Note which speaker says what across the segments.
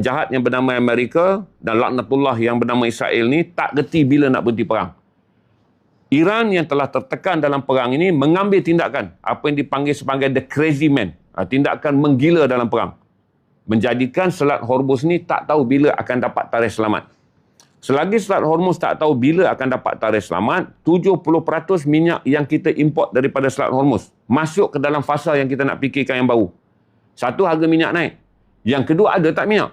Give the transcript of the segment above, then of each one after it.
Speaker 1: jahat yang bernama Amerika dan laknatullah yang bernama Israel ni tak reti bila nak berhenti perang. Iran yang telah tertekan dalam perang ini mengambil tindakan apa yang dipanggil sebagai the crazy man, tindakan menggila dalam perang, menjadikan Selat Hormuz ni tak tahu bila akan dapat tarikh selamat. Selagi Selat Hormuz tak tahu bila akan dapat tarikh selamat, 70% minyak yang kita import daripada Selat Hormuz masuk ke dalam fasa yang kita nak fikirkan yang baru. Satu, harga minyak naik. Yang kedua, ada tak minyak?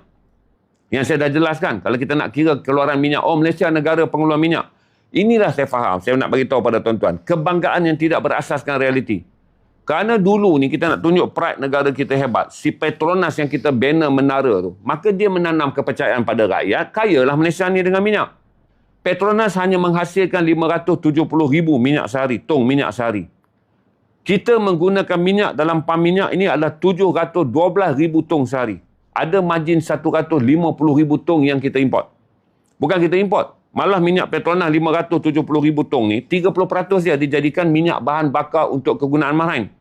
Speaker 1: Yang saya dah jelaskan, kalau kita nak kira keluaran minyak, Malaysia negara pengeluar minyak. Inilah saya faham, saya nak bagi tahu pada tuan-tuan, kebanggaan yang tidak berasaskan realiti. Kerana dulu ni kita nak tunjuk pride negara kita hebat, si Petronas yang kita bina menara tu, maka dia menanam kepercayaan pada rakyat, kayalah Malaysia ni dengan minyak. Petronas hanya menghasilkan 570,000 minyak sehari, tong minyak sehari. Kita menggunakan minyak dalam pam minyak ini adalah 712,000 tong sehari. Ada margin 150,000 tong yang kita import. Bukan kita import. Malah minyak Petronas 570,000 tong ni, 30% dia dijadikan minyak bahan bakar untuk kegunaan marin.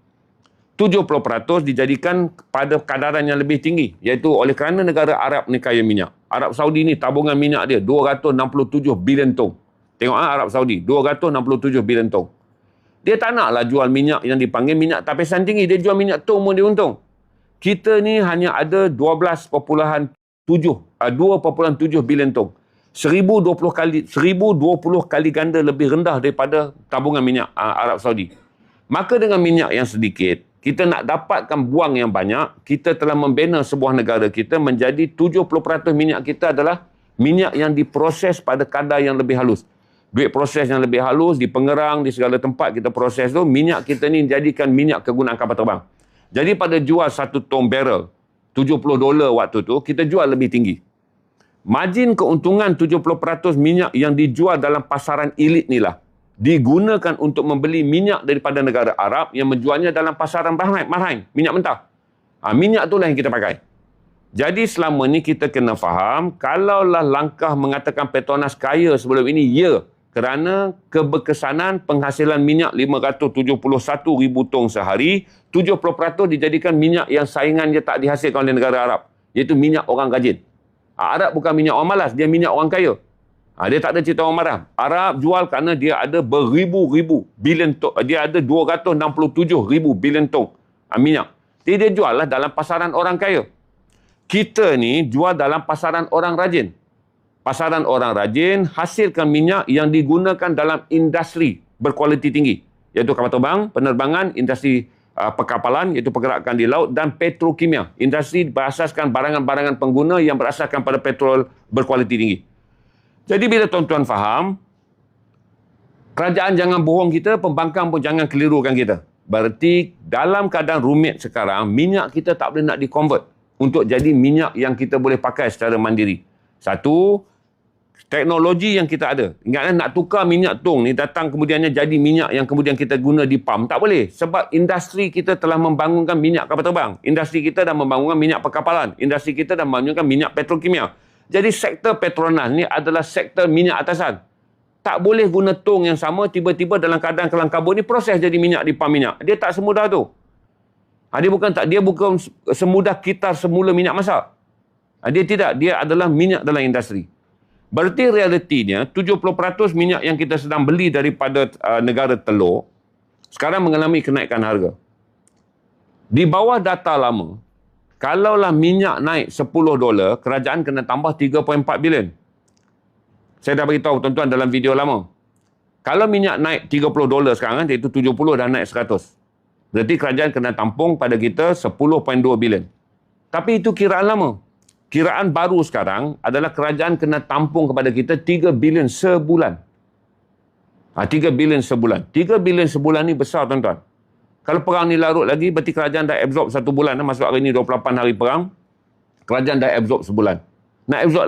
Speaker 1: 70% dijadikan pada kadaran yang lebih tinggi. Iaitu oleh kerana negara Arab ni kaya minyak. Arab Saudi ni tabungan minyak dia 267 bilion tong. Tengok Arab Saudi, 267 bilion tong. Dia tak naklah jual minyak yang dipanggil minyak tapisan tinggi. Dia jual minyak tong pun dia untung. Kita ni hanya ada 2,7 bilion tong. 1020 kali ganda lebih rendah daripada tabungan minyak Arab Saudi. Maka dengan minyak yang sedikit, kita nak dapatkan buang yang banyak, kita telah membina sebuah negara kita menjadi 70% minyak kita adalah minyak yang diproses pada kadar yang lebih halus. Duit proses yang lebih halus, di Pengerang, di segala tempat kita proses tu, minyak kita ni jadikan minyak kegunaan kapal terbang. Jadi pada jual satu tong barrel $70 waktu tu, kita jual lebih tinggi. Margin keuntungan 70% minyak yang dijual dalam pasaran elit ni lah digunakan untuk membeli minyak daripada negara Arab yang menjualnya dalam pasaran marhain, minyak mentah. Minyak itulah yang kita pakai. Jadi selama ni kita kena faham, kalaulah langkah mengatakan Petronas kaya sebelum ini, ya, kerana keberkesanan penghasilan minyak 571,000 tong sehari, 70% dijadikan minyak yang saingan dia tak dihasilkan oleh negara Arab. Iaitu minyak orang rajin. Arab bukan minyak orang malas, dia minyak orang kaya. Dia tak ada cerita orang marah. Arab jual kerana dia ada beribu-ribu bilion tong. Dia ada 267,000 bilion tong minyak. Jadi dia jual lah dalam pasaran orang kaya. Kita ni jual dalam pasaran orang rajin. Pasaran orang rajin hasilkan minyak yang digunakan dalam industri berkualiti tinggi. Iaitu kapal terbang, penerbangan, industri perkapalan, iaitu pergerakan di laut, dan petrokimia. Industri berasaskan barangan-barangan pengguna yang berasaskan pada petrol berkualiti tinggi. Jadi bila tuan-tuan faham, kerajaan jangan bohong kita, pembangkang pun jangan kelirukan kita. Berarti dalam keadaan rumit sekarang, minyak kita tak boleh nak di-convert untuk jadi minyak yang kita boleh pakai secara mandiri. Satu, teknologi yang kita ada. Ingatlah nak tukar minyak tong ni datang kemudiannya jadi minyak yang kemudian kita guna di pam. Tak boleh. Sebab industri kita telah membangunkan minyak kapal terbang. Industri kita dah membangunkan minyak perkapalan. Industri kita dah membangunkan minyak petrokimia. Jadi sektor Petronas ni adalah sektor minyak atasan. Tak boleh guna tong yang sama tiba-tiba dalam keadaan kelang kabut ni proses jadi minyak di pam minyak. Dia tak semudah tu. Dia bukan semudah kitar semula minyak masak. Dia tidak. Dia adalah minyak dalam industri. Berarti realitinya 70% minyak yang kita sedang beli daripada negara telur sekarang mengalami kenaikan harga. Di bawah data lama, kalaulah minyak naik $10, kerajaan kena tambah 3.4 bilion. Saya dah beritahu tuan-tuan dalam video lama. Kalau minyak naik $30 sekarang, iaitu 70 dah naik 100. Berarti kerajaan kena tampung pada kita 10.2 bilion. Tapi itu kiraan lama. Kiraan baru sekarang adalah kerajaan kena tampung kepada kita 3 bilion sebulan. 3 bilion sebulan. 3 bilion sebulan ni besar tuan-tuan. Kalau perang ni larut lagi, berarti kerajaan dah absorb 1 bulan. Masuk hari ni 28 hari perang. Kerajaan dah absorb sebulan. Nak absorb